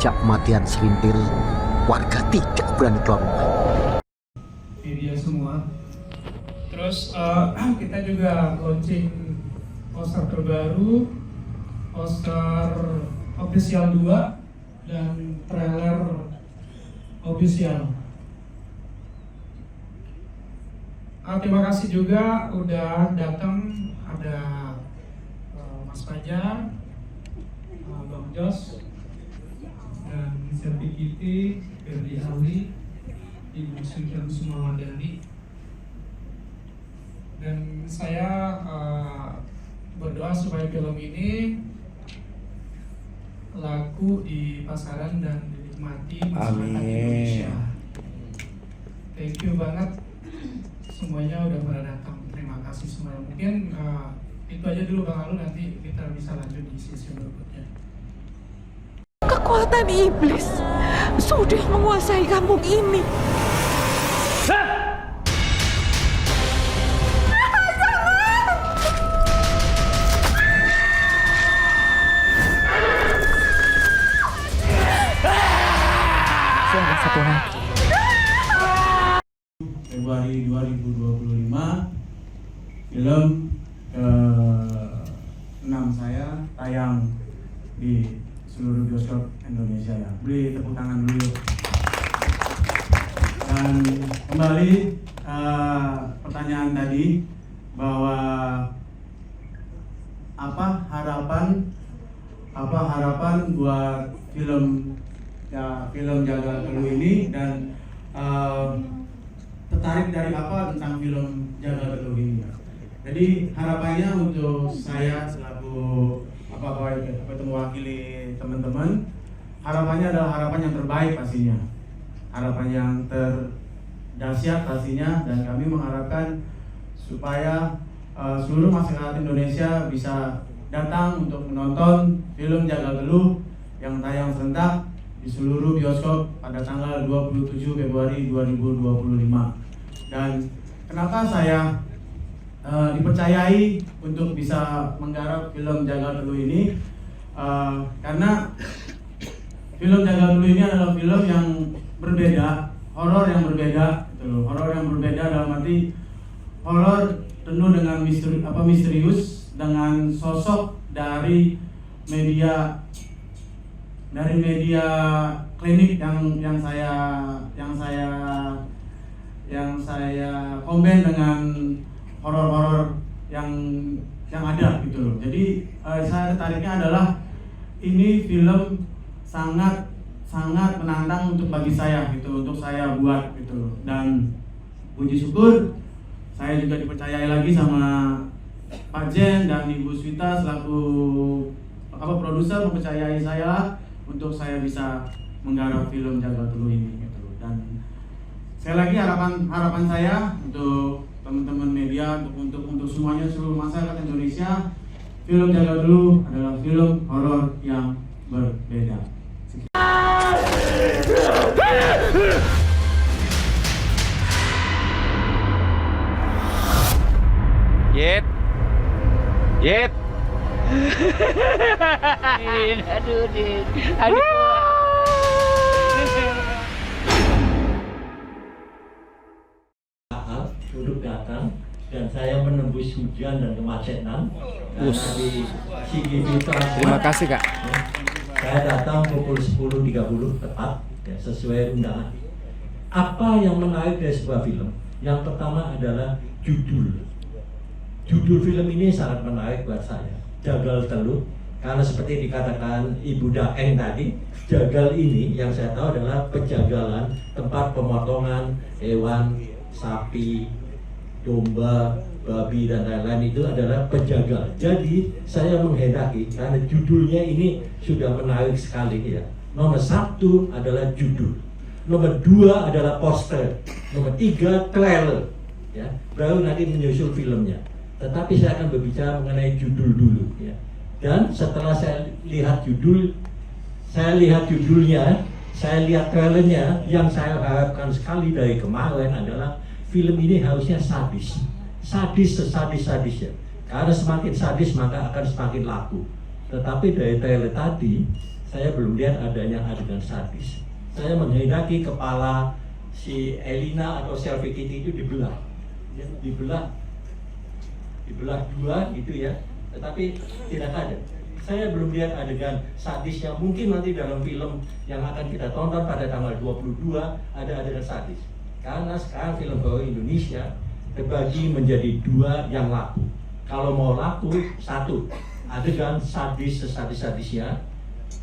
sejak kematian selintir, warga tidak berani keluar rumah. Media semua. Terus kita juga launching poster terbaru, poster official 2 dan trailer official. Terima kasih juga udah datang, ada Mas Fajar, Bang Jos, dan Selvi Kitty, Ferdi Ali, Ibu Sultan Sumawardani. Dan saya berdoa supaya film ini laku di pasaran dan dinikmati masyarakat Indonesia. Thank you banget semuanya udah pada datang. Terima kasih semuanya. Mungkin itu aja dulu Bang Alu, nanti kita bisa lanjut di sesi berikutnya. Kekuatan iblis sudah menguasai kampung ini. Suara satu lagi. Februari 2025, film ke-6 saya tayang di seluruh bioskop Indonesia ya. Beri tepuk tangan dulu. Dan kembali pertanyaan tadi bahwa apa harapan buat film Jagal Teluh ini, dan tertarik dari apa tentang film Jagal Teluh ini. Jadi harapannya untuk saya selaku itu mewakili teman-teman, harapannya adalah harapan yang terbaik pastinya, harapan yang terdahsyat pastinya, dan kami mengharapkan supaya seluruh masyarakat Indonesia bisa datang untuk menonton film Jagal Teluh yang tayang serentak di seluruh bioskop pada tanggal 27 Februari 2025. Dan kenapa saya dipercayai untuk bisa menggarap film Jagal Teluh ini? Karena film Jagal Teluh ini adalah film yang berbeda, horor yang berbeda, gitu. Horor yang berbeda dalam arti horor penuh dengan misterius, dengan sosok dari media klinik yang saya combine dengan horor-horor yang ada gitu loh. Jadi saya tertariknya adalah ini film sangat menantang bagi saya gitu, untuk saya buat gitu loh. Dan puji syukur saya juga dipercayai lagi sama Pak Jen dan Ibu Swita selaku produser, mempercayai saya untuk saya bisa menggarap film Jagal Teluh ini gitu. Dan sekali lagi harapan saya untuk teman-teman media, untuk semuanya, seluruh masyarakat Indonesia, film Jagal Teluh adalah film horor yang berbeda. Yet. Aduh. Duduk datang dan saya menembus hujan dan kemacetan karena di CGV Transport. Terima kasih Kak. Saya datang pukul 10.30 tepat ya, sesuai undangan. Apa yang menarik dari sebuah film? Yang pertama adalah judul. Judul film ini sangat menarik buat saya. Jagal Teluh. Karena seperti dikatakan Ibu Daeng tadi, jagal ini yang saya tahu adalah penjagalan tempat pemotongan hewan, sapi, domba, babi dan lain-lain, itu adalah penjagal. Jadi saya menghendaki, karena judulnya ini sudah menarik sekali ya. Nomor 1 adalah judul, nomor 2 adalah poster, nomor 3 trailer ya. Baru nanti menyusul filmnya. Tetapi saya akan berbicara mengenai judul dulu ya. Dan setelah saya lihat judulnya, saya lihat trailernya, yang saya harapkan sekali dari kemarin adalah film ini harusnya sadis sesadis-sadis ya. Karena semakin sadis maka akan semakin laku. Tetapi dari trailer tadi saya belum lihat adanya adegan sadis. Saya menghendaki kepala si Elina atau Sylvie Kitty itu dibelah, ya, dibelah dua gitu ya, tetapi tidak ada. Saya belum lihat adegan sadis yang mungkin nanti dalam film yang akan kita tonton pada tanggal 22 ada adegan sadis. Karena sekarang film horor Indonesia terbagi menjadi dua yang laku. Kalau mau laku, satu, adegan sadis sesadis-sadisnya.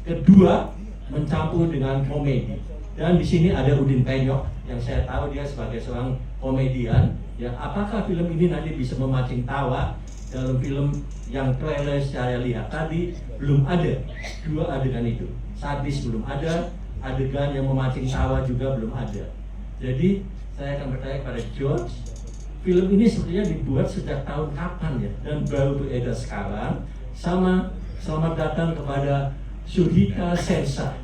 Kedua, mencampur dengan komedi. Dan di sini ada Udin Penyok yang saya tahu dia sebagai seorang komedian. Ya, apakah film ini nanti bisa memancing tawa? Dalam film yang trailer saya lihat tadi belum ada dua adegan itu. Sadis belum ada, adegan yang memancing tawa juga belum ada. Jadi saya akan bertanya kepada George, film ini sebenarnya dibuat sejak tahun kapan ya? Dan baru beredar sekarang. Sama selamat datang kepada Suhita Sensa.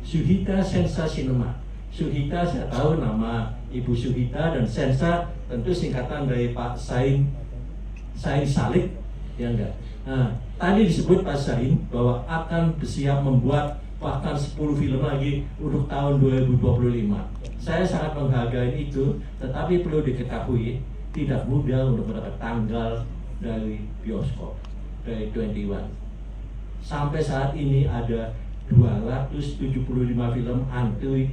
Suhita Sensa Cinema. Suhita saya tahu nama Ibu Suhita, dan Sensa tentu singkatan dari Pak Sain Salik, ya enggak. Nah, tadi disebut Pak Sain bahwa akan bersiap membuat bahkan 10 film lagi untuk tahun 2025. Saya sangat menghargai itu, tetapi perlu diketahui tidak mudah untuk mendapat tanggal dari bioskop, dari 21. Sampai saat ini ada 275 film antri.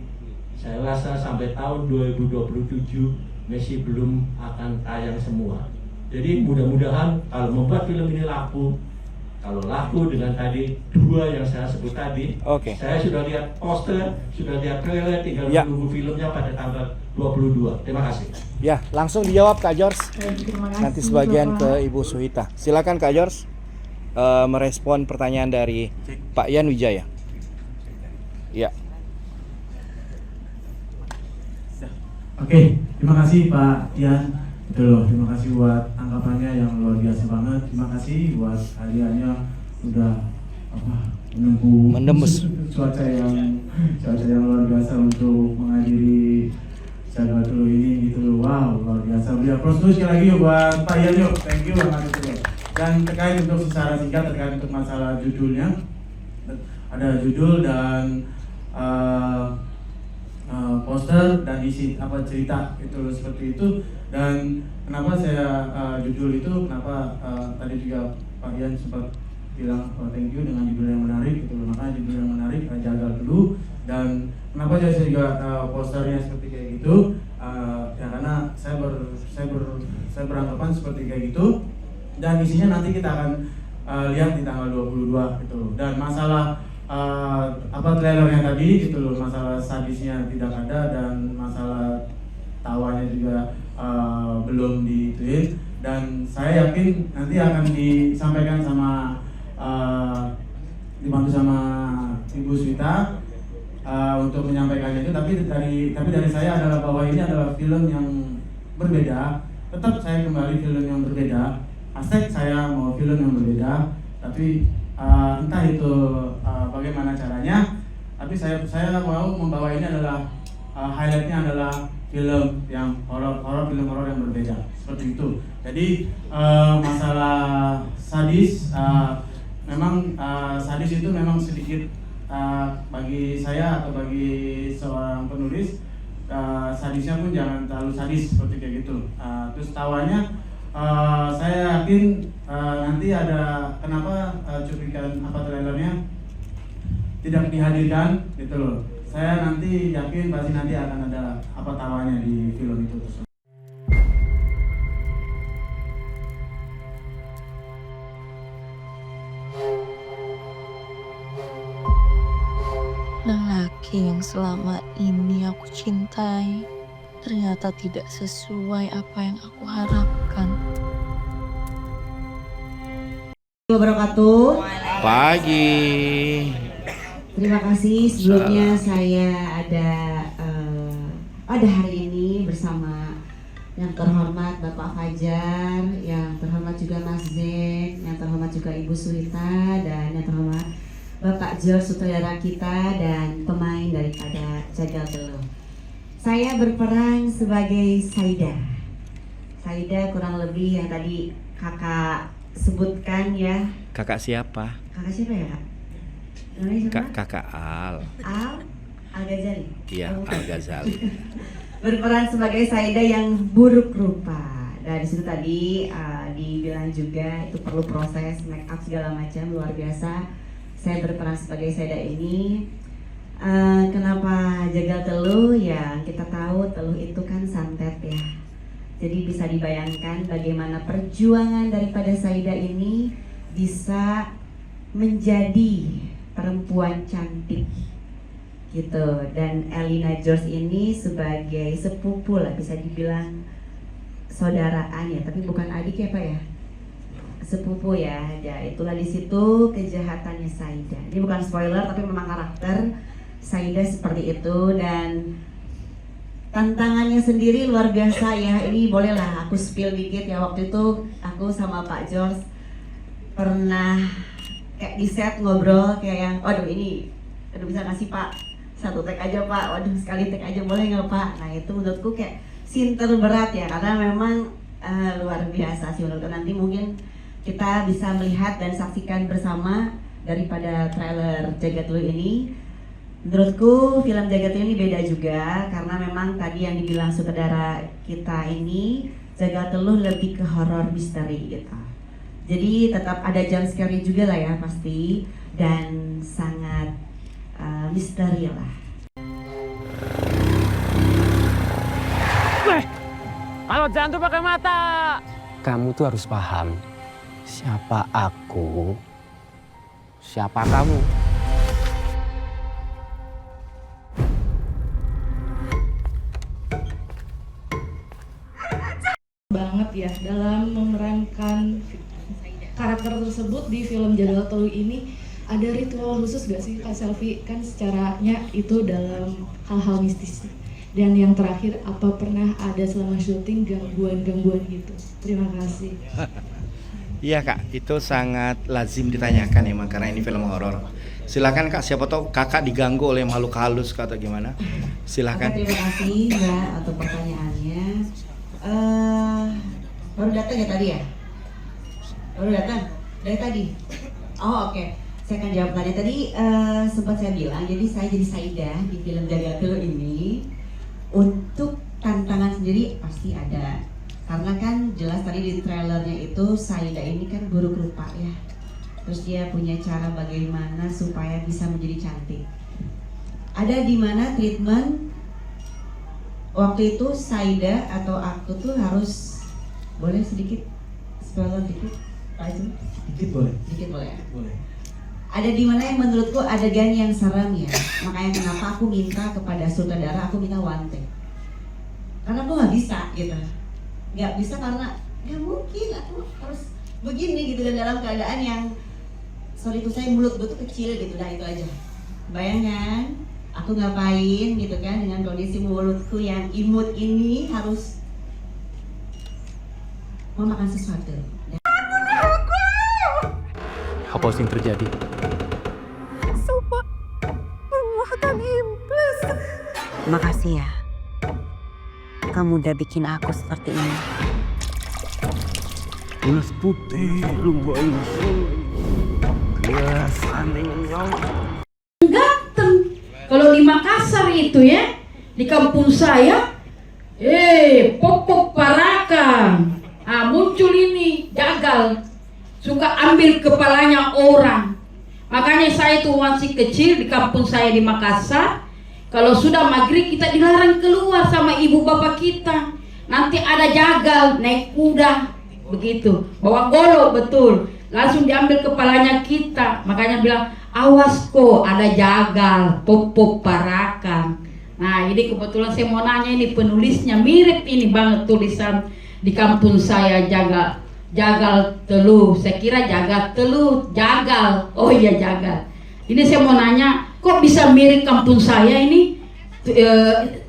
Saya rasa sampai tahun 2027 masih belum akan tayang semua. Jadi mudah-mudahan kalau membuat film ini laku, kalau laku dengan tadi dua yang saya sebut tadi, saya sudah lihat poster, sudah lihat trailer, tinggal menunggu filmnya pada tanggal 22. Terima kasih. Ya, langsung dijawab Kak George. Terima kasih, Nanti sebagian Bapak. ke Ibu Suhita. Silakan Kak George merespon pertanyaan dari Pak Yan Wijaya. Ya. Oke, terima kasih Pak Tian. Betul loh, terima kasih buat tanggapannya yang luar biasa banget. Terima kasih buat hadiahnya udah Menembus cuaca yang luar biasa untuk menghadiri Jaga Dulu ini gitu loh. Wow, luar biasa. Biar terus sekali lagi yuk buat Pak Ian yuk. Thank you banget itu loh. Dan terkait untuk secara singkat terkait untuk masalah judulnya, ada judul dan poster dan isi apa cerita itu loh, seperti itu. Dan kenapa saya judul itu, kenapa tadi juga Pak Ian sempat bilang thank you dengan judul yang menarik gitu loh. Makanya judul yang menarik Jaga Dulu. Dan kenapa saya juga posternya seperti kayak gitu, ya karena saya beranggapan seperti kayak gitu. Dan isinya nanti kita akan lihat di tanggal 22 gitu loh. Dan masalah trailernya tadi gitu loh, masalah sadisnya tidak ada dan masalah tawanya juga belum dituin. Dan saya yakin nanti akan disampaikan sama dibantu sama Ibu Suhita untuk menyampaikannya itu. Tapi dari saya adalah bahwa ini adalah film yang berbeda. Tetap saya kembali film yang berbeda. Hashtag saya mau film yang berbeda. Tapi entah itu bagaimana caranya, tapi saya mau membawa ini adalah highlightnya adalah film yang film horor yang berbeda seperti itu. Jadi masalah sadis, memang sadis itu memang sedikit bagi saya atau bagi seorang penulis, sadisnya pun jangan terlalu sadis seperti kayak gitu. Terus tawanya saya yakin nanti ada kenapa cuplikan trailernya tidak dihadirkan gitu loh. Saya nanti yakin pasti nanti akan ada tawanya di film itu tersebut. Lelaki yang selama ini aku cintai ternyata tidak sesuai apa yang aku harapkan. Wabarakatuh. Pagi. Terima kasih sebelumnya saya ada hari ini bersama yang terhormat Bapak Fajar, yang terhormat juga Mas Zen, yang terhormat juga Ibu Suhita, dan yang terhormat Bapak George sutradara kita dan pemain daripada Jaga Dulu. Saya berperan sebagai Saida. Saida kurang lebih yang tadi kakak sebutkan ya. Kakak siapa? Kakak siapa ya, Kak? Namanya siapa? Kakak Al. Al-Ghazali. Iya, Al-Ghazali. Berperan sebagai Saida yang buruk rupa. Dan di situ tadi dibilang juga itu perlu proses make up segala macam, luar biasa. Saya berperan sebagai Saida ini. Kenapa jagal teluh? Ya kita tahu teluh itu kan santet ya. Jadi bisa dibayangkan bagaimana perjuangan daripada Saida ini bisa menjadi perempuan cantik gitu. Dan Elina George ini sebagai sepupu lah, bisa dibilang saudaraan ya, tapi bukan adik ya Pak ya, sepupu ya. Ya itulah di situ kejahatannya Saida. Ini bukan spoiler tapi memang karakter Saida seperti itu. Dan tantangannya sendiri luar biasa ya. Ini bolehlah aku spill dikit ya. Waktu itu aku sama Pak George pernah kayak di set ngobrol kayak yang, waduh ini, aduh bisa ngasih Pak satu take aja Pak, waduh sekali take aja boleh nggak Pak? Nah itu menurutku kayak scene terberat ya, karena memang luar biasa sih menurutku. Nanti mungkin kita bisa melihat dan saksikan bersama daripada trailer Jagat Teluh ini. Menurutku film Jagat Teluh ini beda juga, karena memang tadi yang dibilang sutradara kita ini, Jagat Teluh lebih ke horor misteri gitu. Jadi tetap ada jump scare juga lah ya pasti, dan sangat misteri lah. Kalau jangan tuh pakai mata. Kamu tuh harus paham siapa aku, siapa kamu. Banget ya dalam memerankan karakter tersebut di film Jagal Teluh ini. Ada ritual khusus gak sih Kak Selvi? Kan secaranya itu dalam hal-hal mistis. Dan yang terakhir, apa pernah ada selama syuting gangguan-gangguan gitu? Terima kasih. Iya Kak, itu sangat lazim ditanyakan emang karena ini film horor. Silakan Kak, siapa tahu Kakak diganggu oleh makhluk halus atau gimana? Silakan. Terima kasih ya untuk pertanyaannya. Baru datang ya tadi ya? Baru datang? Dari tadi? Oh oke. Saya akan jawab tanya tadi, sempat saya bilang, jadi saya jadi Saida di film Jagat Teluh ini. Untuk tantangan sendiri pasti ada, karena kan jelas tadi di trailernya itu Saida ini kan buruk rupa ya. Terus dia punya cara bagaimana supaya bisa menjadi cantik. Ada di mana treatment waktu itu Saida atau aku tuh harus, boleh sedikit spoiler dikit Pak Ju? Dikit boleh? Dikit boleh ya? Boleh. Ada di mana yang menurutku adegan yang serem ya. Makanya kenapa aku minta kepada sutradara, aku minta one take. Karena aku nggak bisa gitu. Nggak bisa karena nggak mungkin aku harus begini gitu, dan dalam keadaan yang sorry itu saya mulut gue tuh kecil gitu. Nah itu aja. Bayangkan aku ngapain gitu kan dengan kondisi mulutku yang imut ini harus memakan sesuatu. Apa yang terjadi? Makasih ya. Kamu udah bikin aku seperti ini. Ulas putih, lumba Ganteng. Kalau di Makassar itu ya, di kampung saya, popok parakan. Muncul ini jagal, suka ambil kepalanya orang. Makanya saya itu masih kecil di kampung saya di Makassar. Kalau sudah maghrib kita dilarang keluar sama ibu bapak kita. Nanti ada jagal naik kuda begitu, bawa golok betul. Langsung diambil kepalanya kita. Makanya bilang awas kok ada jagal, popok parakan. Nah ini kebetulan saya mau nanya, ini penulisnya mirip ini banget tulisan di kampung saya, jagal teluh. Saya kira jagat teluh, jagal. Oh iya jagal. Ini saya mau nanya, kok bisa mirip kampung saya ini?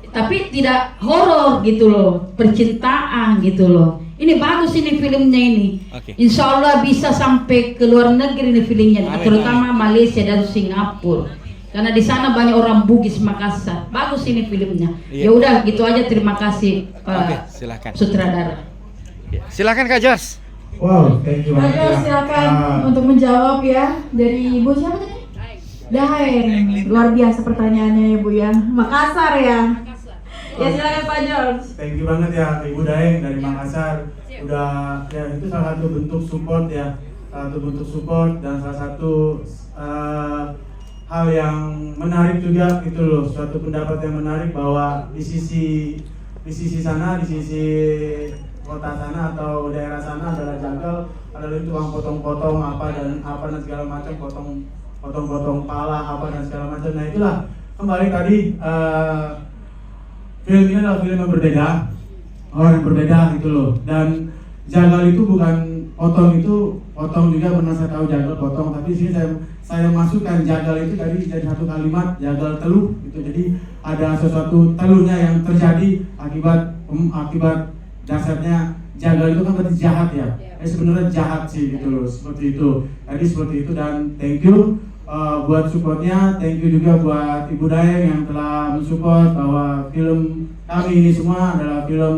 Tapi tidak horor gitu loh, percintaan gitu loh. Ini bagus ini filmnya ini. Okay. Insya Allah bisa sampai ke luar negeri ini filmnya, terutama Malaysia dan Singapura. Karena di sana banyak orang Bugis Makassar. Bagus ini filmnya. Iya. Ya udah gitu aja, terima kasih Pak silakan. Sutradara. Silakan Kak Jos. Wow, thank you Kak banget Jos ya. silakan untuk menjawab ya dari Ibu siapa tadi? Daeng, luar biasa pertanyaannya ya Bu ya. Makassar ya. Ya silakan Pak George. Thank you banget ya Ibu Daeng dari Makassar. Udah ya itu salah satu bentuk support ya. Salah satu bentuk support dan salah satu hal yang menarik juga gitu loh. Suatu pendapat yang menarik bahwa di sisi sana, di sisi kota sana atau daerah sana adalah jagal, adalah itu uang potong-potong apa dan segala macam, potong-potong pala apa dan segala macam. Nah itulah kembali tadi film ini adalah film yang berbeda, orang yang berbeda gitu loh. Dan jagal itu bukan potong juga pernah saya tahu jagal potong, tapi sini saya masukkan jagal itu tadi jadi satu kalimat, jagal teluh gitu. Jadi ada sesuatu teluhnya yang terjadi akibat dasarnya jagal itu kan berarti jahat ya. Sebenarnya jahat sih gitu loh, seperti itu. Tadi seperti itu dan thank you buat supportnya, thank you juga buat Ibu Daeng yang telah mensupport bahwa film kami ini semua adalah film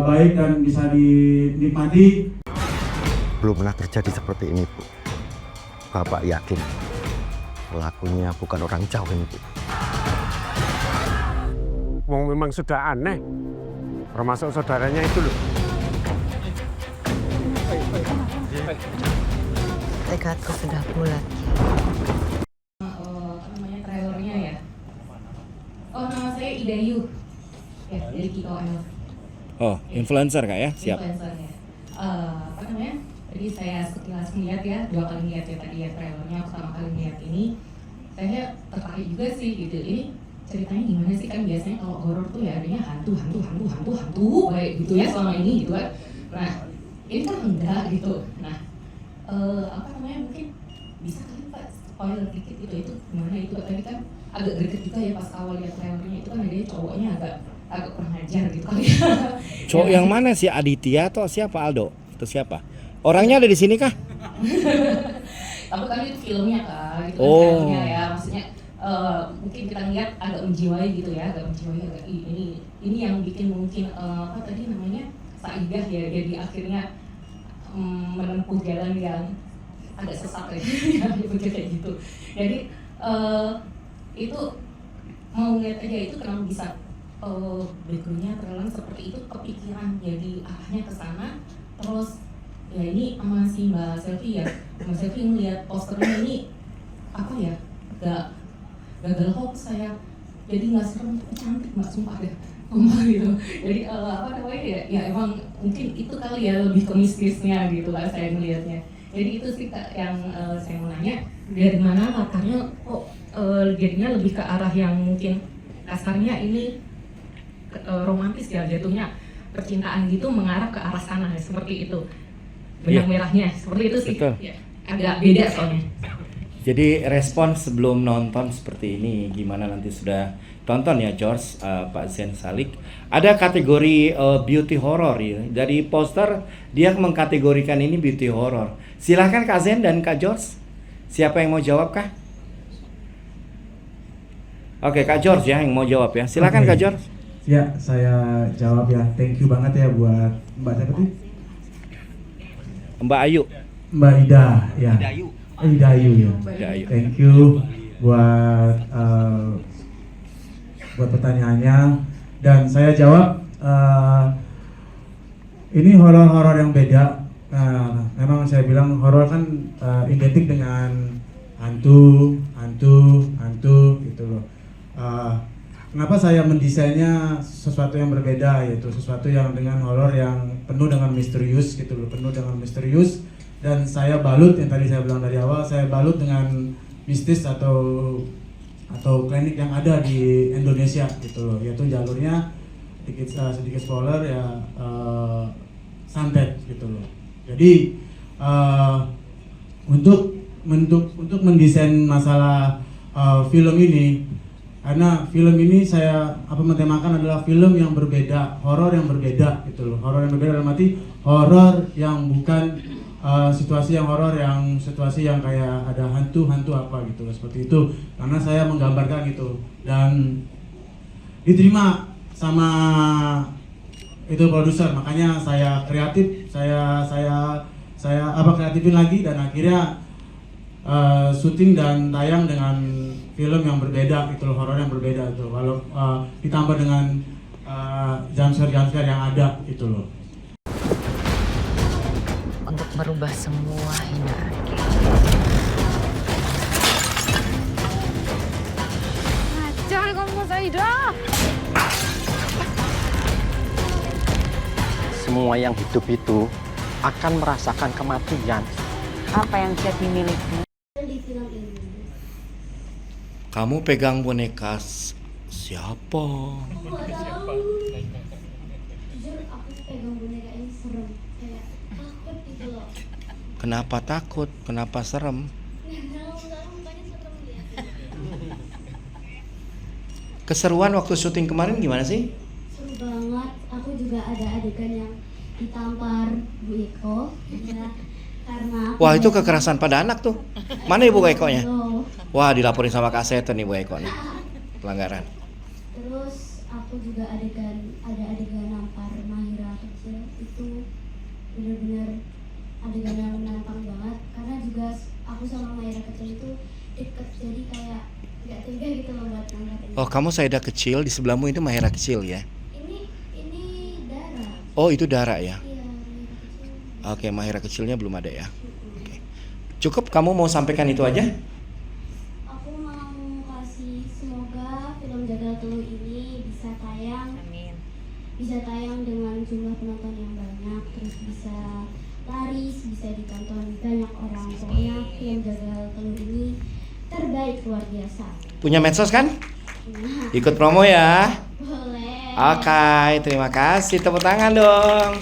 baik dan bisa dinikmati. Belum pernah terjadi seperti ini, Bu. Bapak yakin pelakunya bukan orang Jawa ini, Bu. Wong memang sudah aneh, termasuk saudaranya itu loh. Tekadku sudah bulat. Trailernya ya. Oh, nama saya Idayu. Ya, dari KOL. Oh, influencer Kak ya? Siap. Influencernya. Jadi saya sekilas melihat ya, 2 kali lihat ya tadi ya trailernya, pertama kali lihat ini saya tertarik juga sih gitu. Ini ceritanya gimana sih, kan biasanya kalau horor tuh ya adanya hantu baik gitu ya selama ini gitu kan. Nah, ini kan enggak gitu. Nah, mungkin bisa kali Pak spoiler dikit itu gimana itu tadi kan agak greget juga ya pas awal lihat trailernya itu kan adanya cowoknya agak kurang ajar gitu kali ya. Cowok yang mana sih, Aditya atau siapa, Aldo? Atau siapa? Orangnya ada di sini kah? Tapi kan itu filmnya Kak, gitu Oh. kan filmnya ya, maksudnya mungkin kita lihat agak menjiwai gitu ya, agak ini yang bikin mungkin apa tadi namanya Saidah ya, jadi akhirnya menempuh jalan yang agak sesat ya, kayak gitu. Jadi itu mau lihat aja itu kenapa bisa backgroundnya terlalu seperti itu, kepikiran jadi arahnya ke sana. Terus ya ini sama si Mbak Selvi ya, Mbak Selvi ngeliat posternya ini apa ya, gagal hoax saya, jadi nggak serem, cantik Mbak, sumpah deh gitu. Jadi ya emang mungkin itu kali ya lebih ke mistisnya gitu lah saya melihatnya. Jadi itu sih Kak yang saya mau nanya, dari mana latarnya kok jadinya lebih ke arah yang mungkin kasarnya ini romantis ya jatuhnya, percintaan gitu mengarah ke arah sana ya, seperti itu. Benang merahnya seperti itu sih. Ya, agak beda soalnya. Jadi respon sebelum nonton seperti ini gimana, nanti sudah tonton ya George, Pak Zen Salik. Ada kategori beauty horror ya. Dari poster dia mengkategorikan ini beauty horror. Silahkan Kak Zen dan Kak George. Siapa yang mau jawab kah? Oke, Kak George ya yang mau jawab ya. Silahkan Kak George. Ya, saya jawab ya. Thank you banget ya buat Mbak siapa tuh? Mbak Ayu. Mbak Ida ya. Ida Ayu ya. Thank you buat pertanyaannya, dan saya jawab ini horor-horor yang beda. Memang saya bilang horor kan identik dengan hantu gitu loh. Kenapa saya mendesainnya sesuatu yang berbeda, yaitu sesuatu yang dengan horor yang penuh dengan misterius gitu loh, penuh dengan misterius, dan saya balut yang tadi saya bilang dari awal, saya balut dengan mistis atau klinik yang ada di Indonesia gitu loh, yaitu jalurnya sedikit spoiler ya, santet gitu loh. Jadi untuk mendesain masalah film ini, karena film ini saya mentemakan adalah film yang berbeda, horor yang berbeda gitu loh. Horor yang berbeda dalam arti horor yang bukan situasi yang horor, yang situasi yang kayak ada hantu apa gitu loh, seperti itu. Karena saya menggambarkan gitu, dan diterima sama itu produser, makanya saya kreatif, saya kreatifin lagi, dan akhirnya syuting dan tayang dengan film yang berbeda gitu loh, horor yang berbeda gitu. Kalau ditambah dengan jump-scare yang ada gitu loh. Untuk merubah semua hinaan. Jangan kamu Saida. Semua yang hidup itu akan merasakan kematian. Apa yang jadi milikmu? Kamu pegang boneka siapa? Jujur aku pegang boneka ini serem, kayak takut gitu loh. Kenapa takut? Kenapa serem? Keseruan waktu syuting kemarin gimana sih? Seru banget. Aku juga ada adegan yang ditampar Bu Eko ya, karena Wah, itu kekerasan pada anak tuh. Mana Ibu Eko-nya? Wah, dilaporin sama Kak Seton nih Bu Eko nih. Pelanggaran. Terus aku juga ada adegan nampar Mahira kecil, itu benar-benar adegan yang menantang banget karena juga aku sama Mahira kecil itu deket, jadi kayak nggak tega gitu loh buat namparin. Oh, kamu Saida kecil, di sebelahmu itu Mahira kecil ya? Ini Dara. Oh, itu Dara ya? Iya, Mahira kecil. Oke, Mahira kecilnya belum ada ya? Oke. Cukup kamu mau sampaikan itu aja? Aku mau kasih semoga film Jagal Teluh ini bisa tayang. Amin. Bisa tayang dengan jumlah penonton yang banyak, terus bisa laris, bisa ditonton banyak orang. Pokoknya film Jagal Teluh ini terbaik, luar biasa. Punya medsos kan? Nah, Ikut promo ya? boleh. Oke, terima kasih. Tepuk tangan dong.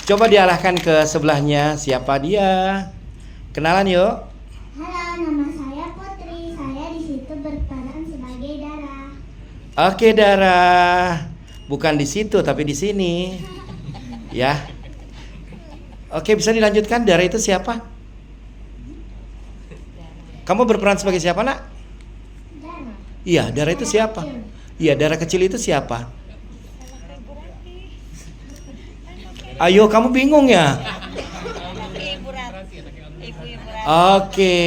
Coba diarahkan ke sebelahnya. Siapa dia? Kenalan yuk. Halo, nama saya Putri. Saya di situ berperan sebagai Dara. Oke, Dara. Bukan di situ tapi di sini. Ya. Oke, bisa dilanjutkan. Dara itu siapa? Kamu berperan sebagai siapa, Nak? Dara. Iya, Dara itu siapa? Iya, Dara kecil itu siapa? Ayo, kamu bingung ya? Oke.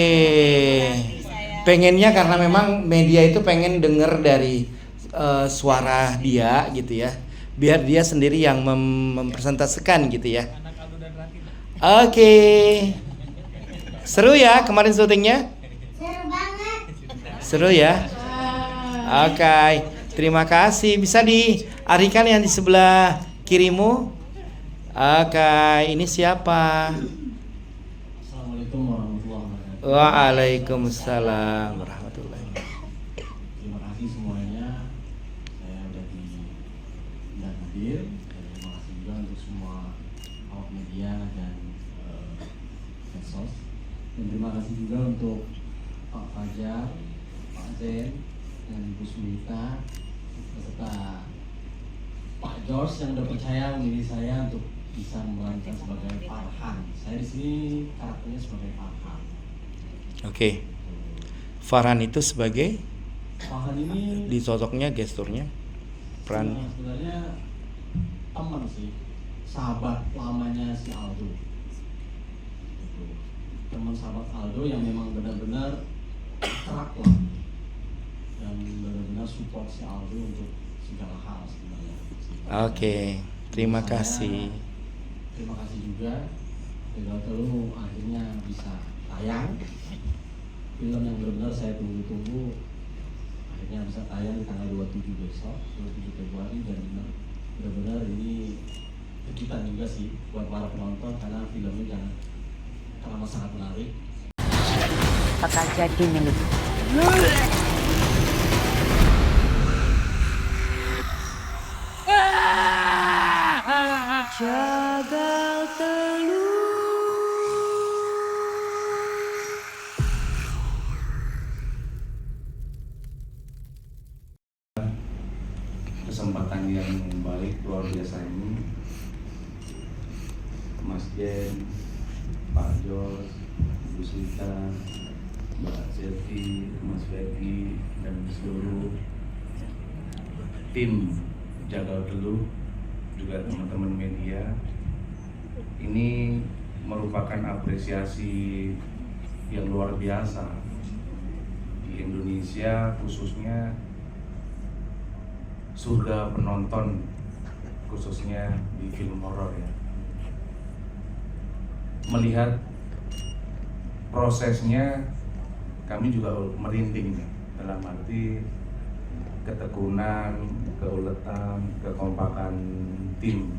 Pengennya karena memang media itu pengen denger dari suara dia gitu ya. Biar dia sendiri yang mempresentasikan gitu ya. Oke. Seru ya kemarin syutingnya? Seru banget. Seru ya? Oke, terima kasih. Bisa diarahkan yang di sebelah kirimu? Oke, ini siapa? Assalamualaikum warahmatullahi wabarakatuh. Waalaikumsalam warahmatullahi wabarakatuh. Terima kasih semuanya. Saya udah hadir. Terima kasih juga untuk semua awak media dan medsos. Dan terima kasih juga untuk Pak Fajar, Pak Zen, dan Ibu Sulita, beserta Pak George yang udah percaya memilih saya untuk bisa memerankan sebagai Farhan. Saya di sini karakternya sebagai Farhan. Oke. Farhan itu sebagai? Farhan ini Di sosoknya, gesturnya, perannya. Sebenarnya teman sih, sahabat lamanya si Aldo. Teman sahabat Aldo yang memang benar-benar kerak lah, dan benar-benar support si Aldo untuk segala hal sebenarnya. Oke, terima kasih. Terima kasih juga Jagal Teluh akhirnya bisa tayang. Film yang benar-benar saya tunggu-tunggu akhirnya bisa tayang di tanggal 27 besok, 27 Februari, dan benar-benar ini kejutan juga sih buat para penonton karena filmnya karena sangat menarik. Apakah jadi milikmu? Jagal Teluh. Kesempatan yang baik luar biasa ini, Mas Jen, Pak Jos, Ibu Sita, Mbak Selvi, Mas Ferdi, dan seluruh tim Jagal Teluh, juga teman-teman media. Ini merupakan apresiasi yang luar biasa di Indonesia, khususnya surga penonton, khususnya di film horor ya. Melihat prosesnya kami juga merinding ya, dalam arti ketekunan, keuletan, kekompakan tim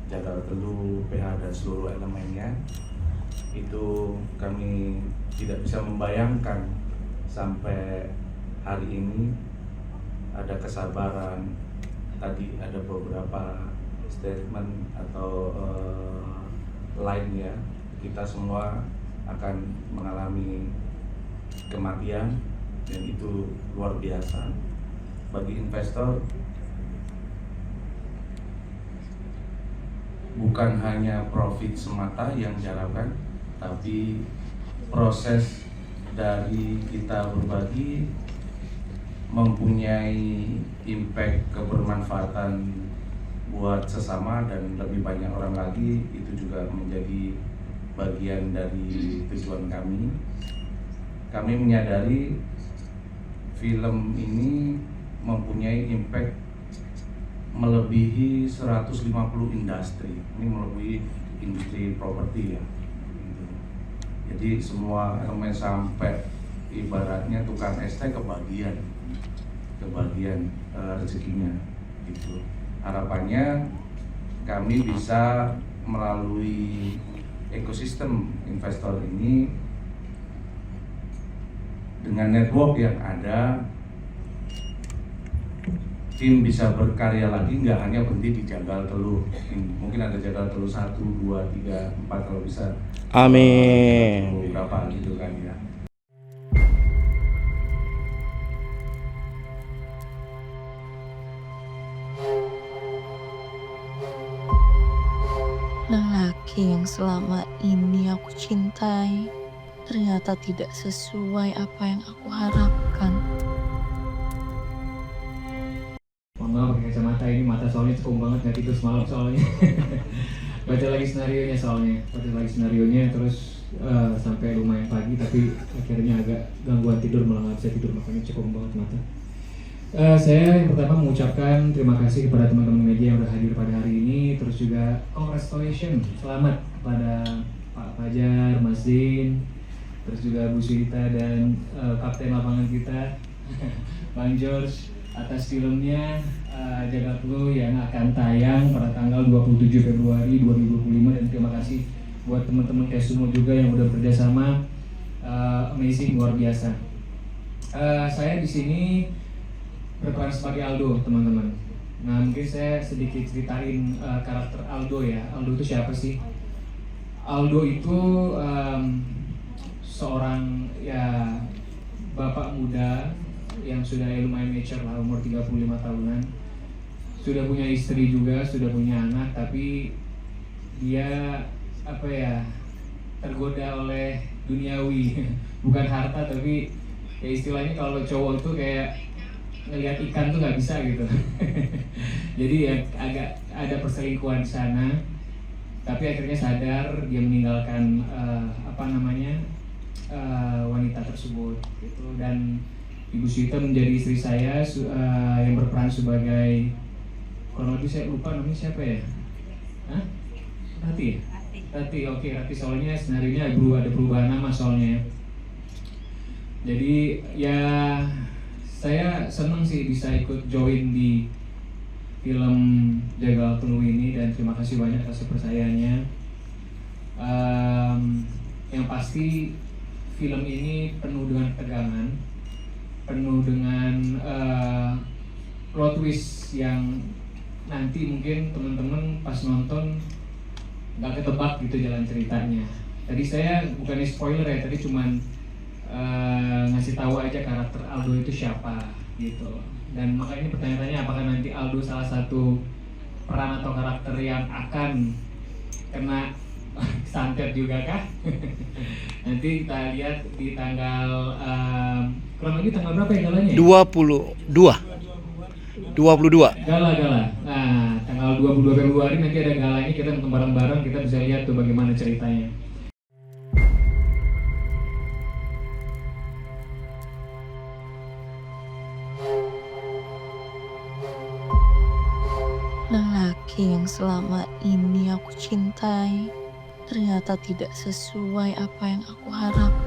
Jagal Telu, PH dan seluruh elemennya. Itu kami tidak bisa membayangkan sampai hari ini ada kesabaran. Tadi ada beberapa statement atau line ya, kita semua akan mengalami kematian dan itu luar biasa. Bagi investor bukan hanya profit semata yang diharapkan, tapi proses dari kita berbagi mempunyai impact kebermanfaatan buat sesama dan lebih banyak orang lagi, itu juga menjadi bagian dari tujuan kami. Kami menyadari film ini mempunyai impact melebihi 150 industri. Ini melebihi industri properti ya. Jadi semua elemen sampai ibaratnya tukang ST kebagian rezekinya gitu. Harapannya kami bisa melalui ekosistem investor ini dengan network yang ada, tim bisa berkarya lagi, nggak hanya berhenti di Jagal Telu. Mungkin ada Jagal Telu 1, 2, 3, 4 kalau bisa. Amin. Berapa gitu kan ya. Lelaki yang selama ini aku cintai ternyata tidak sesuai apa yang aku harapkan. Mohon maaf pakai kacamata, ini mata soalnya cekung banget, nggak tidur semalam soalnya. Baca lagi senarionya terus sampai lumayan pagi, tapi akhirnya agak gangguan tidur, malah nggak bisa tidur, makanya cekung banget mata. Saya yang pertama mengucapkan terima kasih kepada teman-teman media yang sudah hadir pada hari ini, terus juga congratulations, selamat kepada Pak Fajar, Mas Din, terus juga Bu Suita dan kapten lapangan kita Bang George atas filmnya Jagal Telu yang akan tayang pada tanggal 27 Februari 2025, dan terima kasih buat teman-teman Kesumo juga yang udah kerjasama, amazing, luar biasa. Saya di sini berperan sebagai Aldo, teman-teman. Nah, mungkin saya sedikit ceritain karakter Aldo ya. Aldo itu siapa sih? Aldo itu seorang ya bapak muda yang sudah lumayan mature lah, umur 35 tahunan. Sudah punya istri juga, sudah punya anak, tapi dia apa ya, tergoda oleh duniawi. Bukan harta, tapi ya istilahnya kalau cowok tuh kayak ngelihat ikan tuh nggak bisa gitu. Jadi ya agak ada perselingkuhan di sana, tapi akhirnya sadar, dia meninggalkan wanita tersebut gitu. Dan Ibu Suita menjadi istri saya yang berperan sebagai, kalau lebih saya lupa namanya siapa ya? Rati ya? Rati, oke, Rati. Soalnya senarionya ada perubahan nama soalnya. Jadi ya saya senang sih bisa ikut join di film Jagal Telu ini, dan terima kasih banyak atas kepercayaannya. Yang pasti film ini penuh dengan ketegangan, penuh dengan plot twist yang nanti mungkin teman-teman pas nonton nggak ketebak gitu jalan ceritanya. Tadi saya bukannya spoiler ya, tadi cuman ngasih tahu aja karakter Aldo itu siapa gitu. Dan makanya pertanyaannya, apakah nanti Aldo salah satu peran atau karakter yang akan kena santet juga kah? Nanti kita lihat di tanggal kurang lebih tanggal berapa ya galanya? 22. Gala. Nah, tanggal 22 Februari nanti ada gala ini, kita nonton bareng-bareng, kita bisa lihat tuh bagaimana ceritanya. yang selama ini aku cintai ternyata tidak sesuai apa yang aku harapkan.